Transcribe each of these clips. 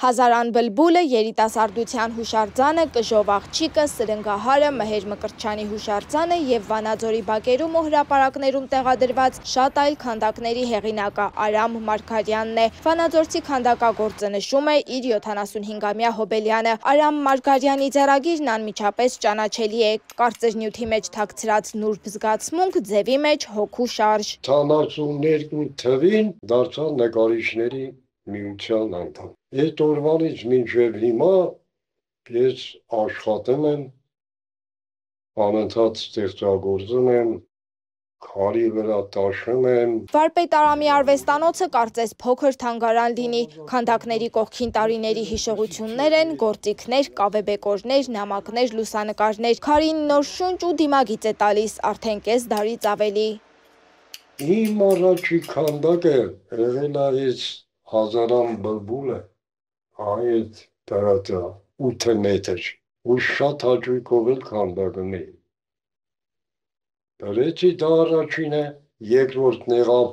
Հազարան բլբուլը, երիտասարդության հուշարձանը, կժով աղջիկը, սրնգահարը, Մհեր Մկրտչյանի հուշարձանը և Վանաձորի բակերում ու հրապարակներում տեղադրված շատ այլ քանդակների հեղինակը Արամ Մարգարյանն է։ Վանաձորցի քանդակագործը նշում է իր 75-ամյա հոբելյանը։ Արամ Մարգարյանի ձեռագիրն անմիջապես ճանաչելի է, կարծր նյութի մեջ թաքցրած նուրբ զգացմունք, ձևի մեջ հոգու շարժ։ 72 թվին դարձա նկարիչների միության անդամ։ Այդ օրվանից մինչև հիմա ես աշխատում եմ, անընդհատ ստեղծագործում եմ, քարի վրա տաշում եմ։ Վարպետ Արամի արվեստանոցը կարծես փոքր թանգարան լինի, քանդակների կողքին տարիների հիշողություններ են, գործիքներ, կավեբեկորներ, նամակներ, լուսանկարներ, քարին նոր շունչ ու դիմագիծ է տալիս, արդեն կես դարից ավելի։ Իմ առաջի քանդակը եղել է Հազարան բլբուլը, այդ տարածա 8 մետր, ու շատ հաճույքով էլ քանդակում էի։ Դրեցի դա առաջինը, երկրորդն եղավ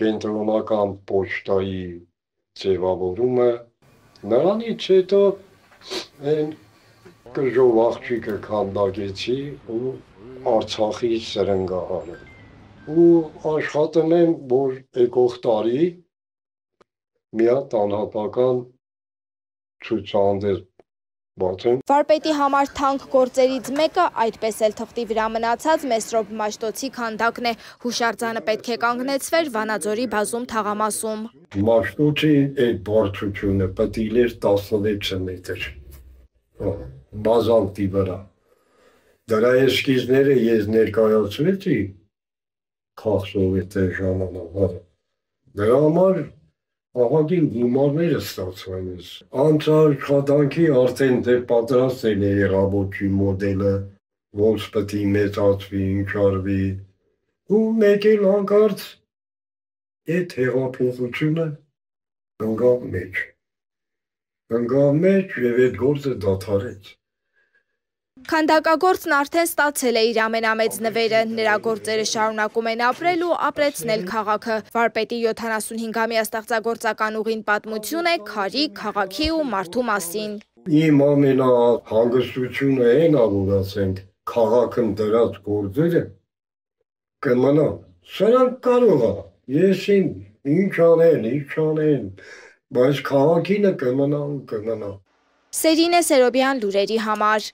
կենտրոնական պոչտայի ձևավորումը, նրանից հետո այն կժով աղջիկը քանդակեցի ու Արցախի սրնգահարը։ Ու աշխատում եմ, որ եկող տարի մի հատ անհատական ցուցահանդես բացեմ։ Վարպետի համար թանկ գործերից մեկը, այդպես էլ թղթի վրա մնացած Մեսրոպ Մաշտոցի քանդակն է։ Հուշարձանը պետք է կանգնեցվեր Վանաձորի բազում թաղամասում։ Մաշտոցի այդ բարձրությունը պետք է լիներ 16 մետր։ Բազալտի վրա։ Դրա էսքիզները ես ներկայացրեցի քաղսովետի ժամանակ։ Դրա համար ահագին գումարները ստացվել է։ Անցաշխատանքի արդեն դե պատրաստ է եղավոճի մոդելը, ոնց պետք է մեծացվի, ինչ արվի։ Ու մեկ էլ հանկարծ այդ հեղափոխությունը ընկավ մեջ։ Ընկավ մեջ և այդ գործը դադարեց։ Քանդակագործն արդեն ստացել է իր ամենամեծ նվերը, նրա գործերը շարունակում են ապրել ու ապրեցնել քաղաքը։ Վարպետի 75-ամյա ստեղծագործական ուղին պատմություն է քարի, քաղաքի ու մարդու մասին։ Իմ ամենահանգստությունը այն է, որ ասենք քաղաքում դրած գործերը կմնան։ Սրանք կարող է, ես ինչ անեն, բայց քաղաքինը կմնա ու կմնա։ Սերինե Սերոբյան, լուրերի համար։